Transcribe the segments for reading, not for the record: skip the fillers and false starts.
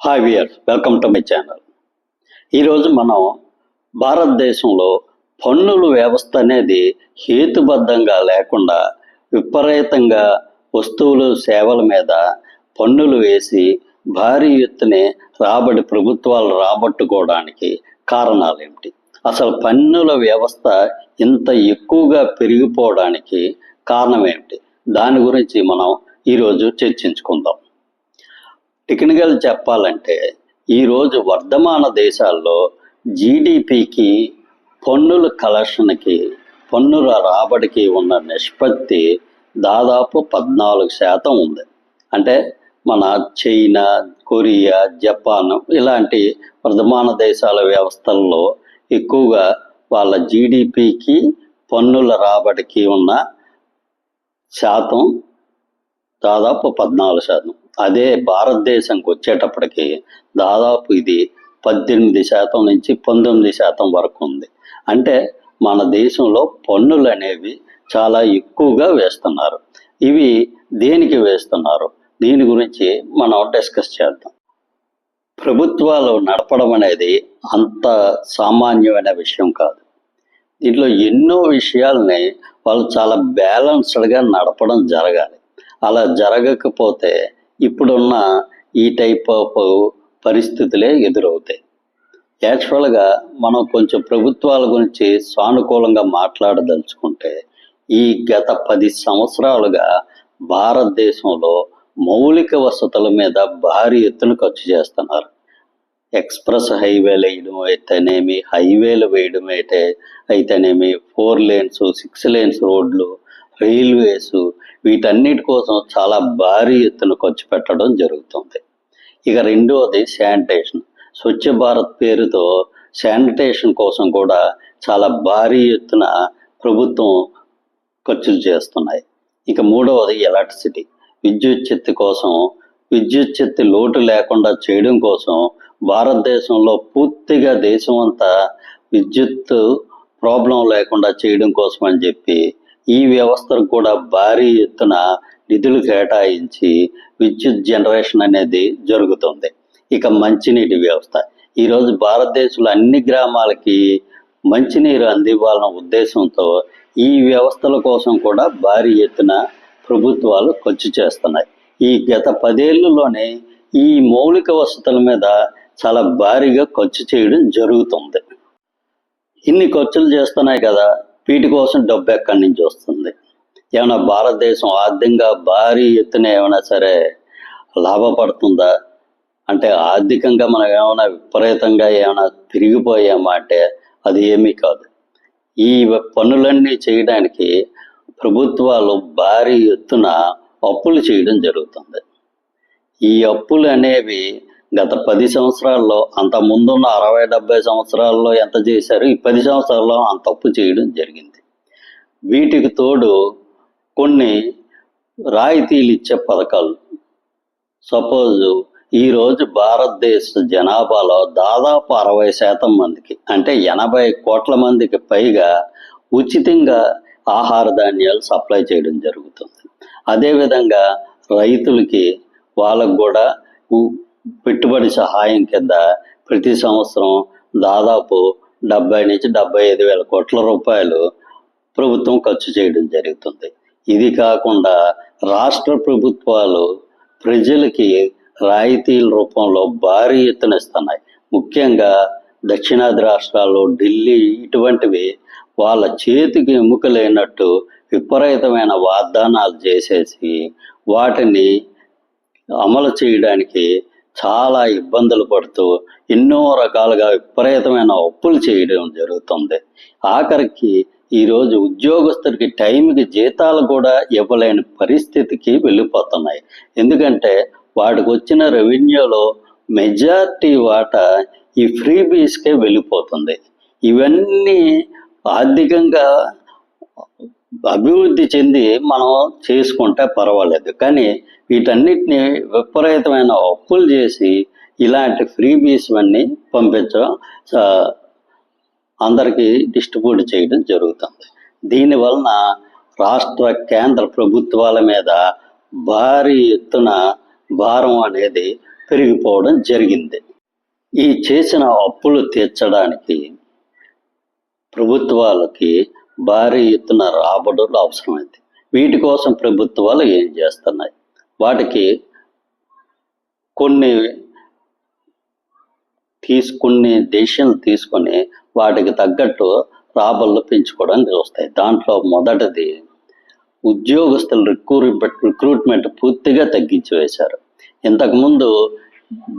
Hi viewers, welcome to my channel. ఈరోజు మనం భారతదేశంలో పన్నుల వ్యవస్థ అనేది హేతుబద్ధంగా లేకుండా విపరీతంగా వస్తువులు సేవల మీద పన్నులు వేసి భారీ ఎత్తున ప్రభుత్వాలు రాబట్టుకోవడానికి కారణాలు ఏమిటి? అసలు పన్నుల వ్యవస్థ ఇంత ఎక్కువగా పెరిగిపోవడానికి కారణం ఏమిటి? దాని గురించి మనం ఈరోజు చర్చించుకుందాం. టెక్నికల్ చెప్పాలంటే ఈరోజు వర్ధమాన దేశాల్లో జీడిపికి పన్నుల కలెక్షన్కి పన్నుల రాబడికి ఉన్న నిష్పత్తి దాదాపు 14% ఉంది. అంటే మన చైనా, కొరియా, జపాన్ ఇలాంటి వర్ధమాన దేశాల వ్యవస్థల్లో ఎక్కువగా వాళ్ళ జీడిపికి పన్నుల రాబడికి ఉన్న శాతం దాదాపు 14%. అదే భారతదేశంకి వచ్చేటప్పటికి దాదాపు ఇది 18% నుంచి 19% వరకు ఉంది. అంటే మన దేశంలో పన్నులు అనేవి చాలా ఎక్కువగా వేస్తున్నారు. ఇవి దేనికి వేస్తున్నారు? దీని గురించి మనం డిస్కస్ చేద్దాం. ప్రభుత్వాలు నడపడం అనేది అంత సామాన్యమైన విషయం కాదు. దీంట్లో ఎన్నో విషయాల్ని వాళ్ళు చాలా బ్యాలెన్స్డ్గా నడపడం జరగాలి. అలా జరగకపోతే ఇప్పుడున్న ఈ టైప్ ఆఫ్ పరిస్థితులే ఎదురవుతాయి. యాక్చువల్గా మనం కొంచెం ప్రభుత్వాల గురించి సానుకూలంగా మాట్లాడదలుచుకుంటే ఈ గత 10 సంవత్సరాలుగా భారతదేశంలో మౌలిక వసతుల మీద భారీ ఎత్తున ఖర్చు చేస్తున్నారు. ఎక్స్ప్రెస్ హైవేలు వేయడం అయితేనేమి, హైవేలు వేయడం అయితేనేమి, 4 lanes 6 lanes రోడ్లు, రైల్వేస్, వీటన్నిటి కోసం చాలా భారీ ఎత్తున ఖర్చు పెట్టడం జరుగుతుంది. ఇక రెండవది శానిటేషన్. స్వచ్ఛ భారత్ పేరుతో శానిటేషన్ కోసం కూడా చాలా భారీ ఎత్తున ప్రభుత్వం ఖర్చులు చేస్తున్నాయి. ఇక మూడవది ఎలక్ట్రిసిటీ. విద్యుత్ కోసం విద్యుత్ లోటు లేకుండా చేయడం కోసం భారతదేశంలో పూర్తిగా దేశం అంతా విద్యుత్ ప్రాబ్లం లేకుండా చేయడం కోసం అని చెప్పి ఈ వ్యవస్థకు కూడా భారీ ఎత్తున నిధులు కేటాయించి విద్యుత్ జనరేషన్ అనేది జరుగుతుంది. ఇక మంచినీటి వ్యవస్థ. ఈరోజు భారతదేశంలో అన్ని గ్రామాలకి మంచినీరు అందివ్వాలన్న ఉద్దేశంతో ఈ వ్యవస్థల కోసం కూడా భారీ ఎత్తున ప్రభుత్వాలు ఖర్చు చేస్తున్నాయి. ఈ గత 10 ఏళ్లలోనే ఈ మౌలిక వసతుల మీద చాలా భారీగా ఖర్చు చేయడం జరుగుతుంది. ఇన్ని ఖర్చులు చేస్తున్నాయి కదా, వీటి కోసం డబ్బు ఎక్కడి నుంచి వస్తుంది? ఏమైనా భారతదేశం ఆర్థికంగా భారీ ఎత్తున ఏమైనా సరే లాభపడుతుందా? అంటే ఆర్థికంగా మనం ఏమైనా విపరీతంగా ఏమైనా తిరిగిపోయామా అంటే అది ఏమీ కాదు. ఈ పనులన్నీ చేయడానికి ప్రభుత్వాలు భారీ ఎత్తున అప్పులు చేయడం జరుగుతుంది. ఈ అప్పులు అనేవి గత 10 సంవత్సరాల్లో, అంత ముందున్న 60-70 సంవత్సరాల్లో ఎంత చేశారు, ఈ 10 సంవత్సరాల్లో అంత అప్పు చేయడం జరిగింది. వీటికి తోడు కొన్ని రాయితీలు ఇచ్చే పథకాలు. సపోజ్ ఈరోజు భారతదేశ జనాభాలో దాదాపు 60% మందికి, అంటే 80 కోట్ల మందికి పైగా ఉచితంగా ఆహార ధాన్యాలు సప్లై చేయడం జరుగుతుంది. అదేవిధంగా రైతులకి వాళ్ళకు కూడా పెట్టుబడి సహాయం కింద ప్రతి సంవత్సరం దాదాపు 70 నుంచి 75 వేల కోట్ల రూపాయలు ప్రభుత్వం ఖర్చు చేయడం జరుగుతుంది. ఇది కాకుండా రాష్ట్ర ప్రభుత్వాలు ప్రజలకి రాయితీల రూపంలో భారీ ఎత్తున ఇస్తున్నాయి. ముఖ్యంగా దక్షిణాది రాష్ట్రాల్లో, ఢిల్లీ ఇటువంటివి వాళ్ళ చేతికి ఎముకలేనట్టు విపరీతమైన వాగ్దానాలు చేసేసి వాటిని అమలు చేయడానికి చాలా ఇబ్బందులు పడుతూ ఎన్నో రకాలుగా విపరీతమైన అప్పులు చేయడం జరుగుతుంది. ఆఖరికి ఈరోజు ఉద్యోగస్తుడికి టైంకి జీతాలు కూడా ఇవ్వలేని పరిస్థితికి వెళ్ళిపోతున్నాయి. ఎందుకంటే వాడికి వచ్చిన రెవెన్యూలో మెజారిటీ వాటా ఈ ఫ్రీబీస్కే వెళ్ళిపోతుంది. ఇవన్నీ ఆర్థికంగా అభివృద్ధి చెంది మనం చేసుకుంటే పర్వాలేదు, కానీ వీటన్నిటిని విపరీతమైన అప్పులు చేసి ఇలాంటి ఫ్రీబీస్ అన్నీ పంపించడం, అందరికీ డిస్ట్రిబ్యూట్ చేయడం జరుగుతుంది. దీనివలన రాష్ట్ర కేంద్ర ప్రభుత్వాల మీద భారీ ఎత్తున భారం అనేది పెరిగిపోవడం జరిగింది. ఈ చేసిన అప్పులు తీర్చడానికి ప్రభుత్వాలకి భారీ ఎత్తున రాబడులు అవసరమైంది. వీటి కోసం ప్రభుత్వాలు ఏం చేస్తున్నాయి? వాటికి కొన్ని డెసిషన్లు తీసుకొని వాటికి తగ్గట్టు రాబడులు పెంచుకోవడానికి చూస్తాయి. దాంట్లో మొదటిది ఉద్యోగస్తుల రిక్రూట్మెంట్ పూర్తిగా తగ్గించి వేశారు. ఇంతకుముందు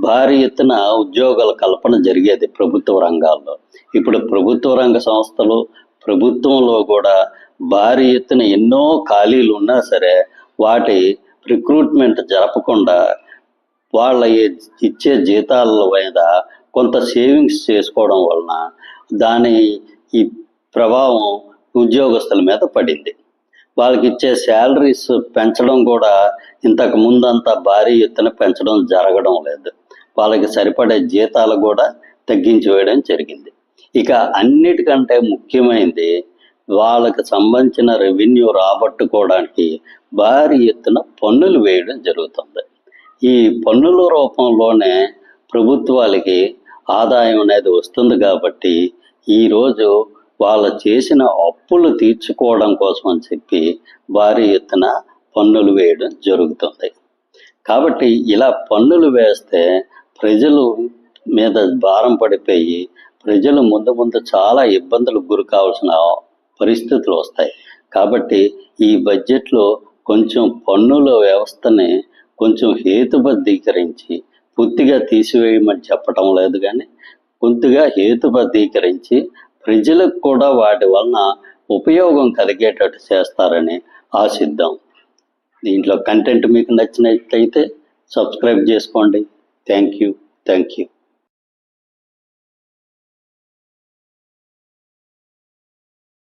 భారీ ఎత్తున ఉద్యోగాల కల్పన జరిగేది ప్రభుత్వ రంగాల్లో. ఇప్పుడు ప్రభుత్వ రంగ సంస్థలు, ప్రభుత్వంలో కూడా భారీ ఎత్తున ఎన్నో ఖాళీలు ఉన్నా సరే వాటి రిక్రూట్మెంట్ జరపకుండా వాళ్ళ ఇచ్చే జీతాల మీద కొంత సేవింగ్స్ చేసుకోవడం వలన ఈ ప్రభావం ఉద్యోగస్తుల మీద పడింది. వాళ్ళకి ఇచ్చే శాలరీస్ పెంచడం కూడా ఇంతకు ముందంతా భారీ ఎత్తున పెంచడం జరగడం లేదు. వాళ్ళకి సరిపడే జీతాలు కూడా తగ్గించి వేయడం జరిగింది. ఇక అన్నిటికంటే ముఖ్యమైనది వాళ్ళకి సంబంధించిన రెవెన్యూ రాబట్టుకోవడానికి భారీ ఎత్తున పన్నులు వేయడం జరుగుతుంది. ఈ పన్నుల రూపంలోనే ప్రభుత్వాలకి ఆదాయం అనేది వస్తుంది. కాబట్టి ఈరోజు వాళ్ళు చేసిన అప్పులు తీర్చుకోవడం కోసం అని చెప్పి భారీ ఎత్తున పన్నులు వేయడం జరుగుతుంది. కాబట్టి ఇలా పన్నులు వేస్తే ప్రజలు మీద భారం పడిపోయి ప్రజలు ముందు చాలా ఇబ్బందులకు గురి కావాల్సిన పరిస్థితులు వస్తాయి. కాబట్టి ఈ బడ్జెట్లో కొంచెం పన్నుల వ్యవస్థని కొంచెం హేతుబద్ధీకరించి పూర్తిగా తీసివేయమని చెప్పటం లేదు, కానీ కొద్దిగా హేతుబద్ధీకరించి ప్రజలకు కూడా వాటి వలన ఉపయోగం కలిగేటట్టు చేస్తారని ఆశిద్దాం. దీంట్లో కంటెంట్ మీకు నచ్చినట్లయితే సబ్స్క్రైబ్ చేసుకోండి. Thank you.